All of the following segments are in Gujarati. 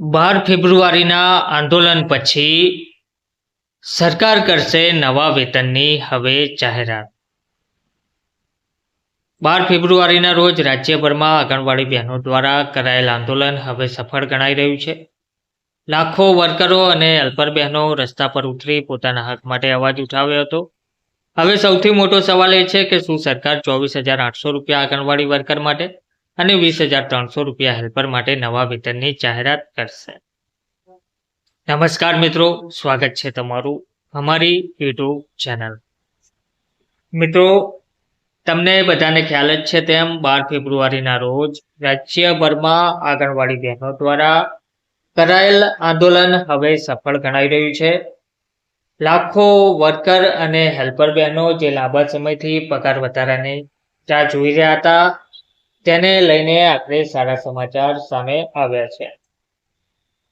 ફેબ્રુઆરીના આંદોલન પછી સરકાર કરશે નવા વેતનની હવે જાહેરાત। 12 ફેબ્રુઆરીના રોજ રાજ્યભરમાં આંગણવાડી બહેનો દ્વારા કરાયેલ આંદોલન હવે સફળ ગણાઈ રહ્યું છે। લાખો વર્કરો અને હેલ્પર બહેનો રસ્તા પર ઉતરી પોતાના હક માટે અવાજ ઉઠાવ્યો હતો। હવે સૌથી મોટો સવાલ એ છે કે શું સરકાર 24,800 રૂપિયા આંગણવાડી વર્કર માટે અને 20,300 રૂપિયા હેલ્પર માટે નવા વેતનની જાહેરાત કરશે। નમસ્કાર મિત્રો, સ્વાગત છે તમારું અમારી યુટ્યુબ ચેનલ। મિત્રો, તમને બધાને ખ્યાલ જ છે તેમ 12 ફેબ્રુઆરીના રોજ રાજ્યભરમાં આંગણવાડી બહેનો દ્વારા કરાયેલ આંદોલન હવે સફળ ગણાઈ રહ્યું છે। લાખો વર્કર અને હેલ્પર બહેનો જે લાંબા સમયથી પગાર વધારાની રાહ જોઈ રહ્યા હતા તેને લઈને આખરે સારા સમાચાર સામે આવ્યા છે।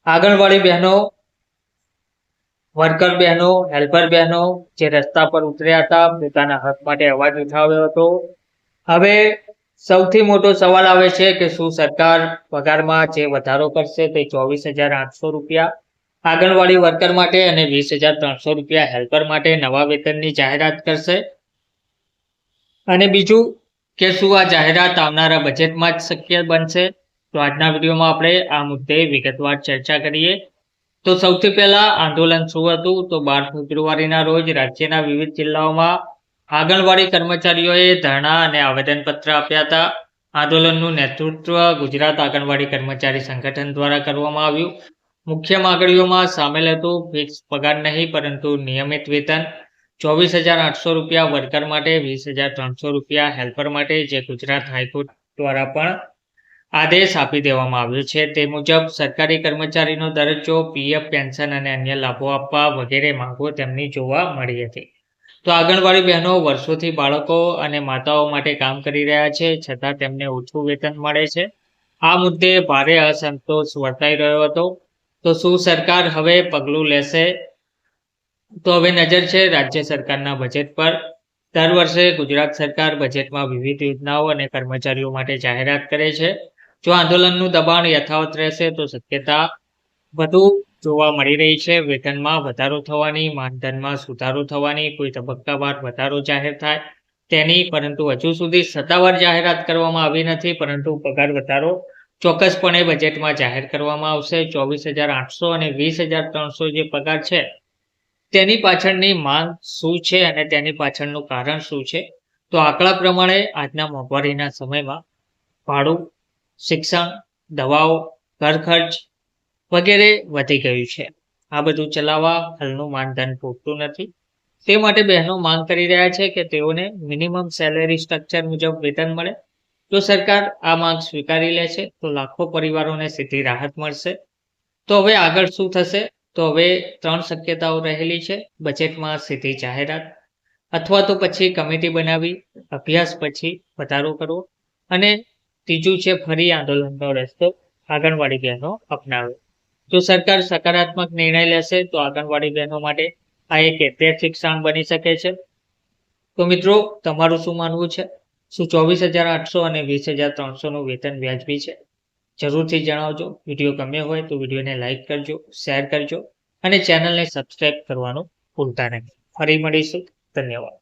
આંગણવાડી બહેનો, વર્કર બહેનો, હેલ્પર બહેનો જે રસ્તા પર ઉતર્યા હતા, પોતાના હક માટે અવાજ ઉઠાવ્યો હતો, હવે સૌથી મોટો સવાલ આવે છે કે શું સરકાર પગારમાં જે વધારો કરશે તે 24,800 રૂપિયા આંગણવાડી વર્કર માટે અને 20,300 રૂપિયા હેલ્પર માટે નવા વેતનની જાહેરાત કરશે? અને બીજું કે શું આ જાહેરાત આવનારા બજેટમાં જ શક્ય બનશે? તો આજના વિડીયોમાં આપણે આ મુદ્દે વિગતવાર ચર્ચા કરીએ। તો સૌથી પહેલા આંદોલન શું હતું? તો 12 ફેબ્રુઆરીના રોજ રાજ્યના વિવિધ જિલ્લાઓમાં આંગણવાડી કર્મચારીઓએ ધરણા અને આવેદનપત્ર આપ્યા હતા। આંદોલનનું નેતૃત્વ ગુજરાત આંગણવાડી કર્મચારી સંગઠન દ્વારા કરવામાં આવ્યું। મુખ્ય માંગણીઓમાં સામેલ હતું ફિક્સ પગાર નહીં પરંતુ નિયમિત વેતન, 24,800 રૂપિયા વર્કર માટે, 20,300 રૂપિયા હેલ્પર માટે, જે ગુજરાત હાઈકોર્ટ દ્વારા પણ આદેશ આપી દેવામાં આવ્યો છે તે મુજબ સરકારી કર્મચારીનો દરજ્જો, પીએફ, પેન્શન અને અન્ય લાભો આપવા વગેરે માંગો તેમની જોવા મળી હતી। તો આંગણવાડી બહેનો વર્ષોથી બાળકો અને માતાઓ માટે કામ કરી રહ્યા છે છતાં તેમને ઓછું વેતન મળે છે। આ મુદ્દે ભારે અસંતોષ વર્તાઈ રહ્યો હતો। તો શું સરકાર હવે પગલું લેશે? તો હવે નજર છે રાજ્ય સરકારના બજેટ પર। દર વર્ષે ગુજરાત સરકાર બજેટમાં વિવિધ યોજનાઓ અને કર્મચારીઓ માટે જાહેરાત કરે છે। જો આંદોલનનું દબાણ યથાવત રહેશે તો શક્યતા વધુ જોવા મળી રહી છે વેતનમાં વધારો થવાની, માનધનમાં સુધારો થવાની, કોઈ તબક્કાવાર વધારો જાહેર થાય તેની, પરંતુ હજુ સુધી સત્તાવાર જાહેરાત કરવામાં આવી નથી। પરંતુ પગાર વધારો ચોક્કસપણે બજેટમાં જાહેર કરવામાં આવશે। 24,800 અને 20,300 જે પગાર છે તેની પાછળની માંગ શું છે અને તેની પાછળનું કારણ શું છે? તો આંકડા પ્રમાણે આજના મોંઘવારીના સમયમાં ભાડું, શિક્ષણ, દવાઓ, ઘર ખર્ચ વગેરે વધી ગયું છે। આ બધું ચલાવવા હાલનું માનધન પૂરતું નથી। તે માટે બહેનો માંગ કરી રહ્યા છે કે તેઓને મિનિમમ સેલેરી સ્ટ્રક્ચર મુજબ વેતન મળે। જો સરકાર આ માંગ સ્વીકારી લે છે તો લાખો પરિવારોને સીધી રાહત મળશે। તો હવે આગળ શું થશે? તો હવે 3 શક્યતાઓ રહેલી છે: બજેટમાં સીધી જાહેરાત, અથવા તો પછી કમિટી બનાવી અભ્યાસ પછી વધારો કરવો, અને ત્રીજું છે ફરી આંદોલનનો રસ્તો આંગણવાડી બહેનો અપનાવે। જો સરકાર સકારાત્મક નિર્ણય લેશે તો આંગણવાડી બહેનો માટે આ એક ઐતિહાસિક ક્ષણ બની શકે છે। તો મિત્રો, તમારું શું માનવું છે? શું 24,800 અને 20,300 નું વેતન વ્યાજબી છે? જરૂરથી જણાવજો। વિડીયો ગમ્યો હોય તો વિડીયોને લાઇક કરજો, શેર કરજો અને ચેનલને સબસ્ક્રાઇબ કરવાનું ભૂલતા નહીં। ફરી મળીશું। ધન્યવાદ।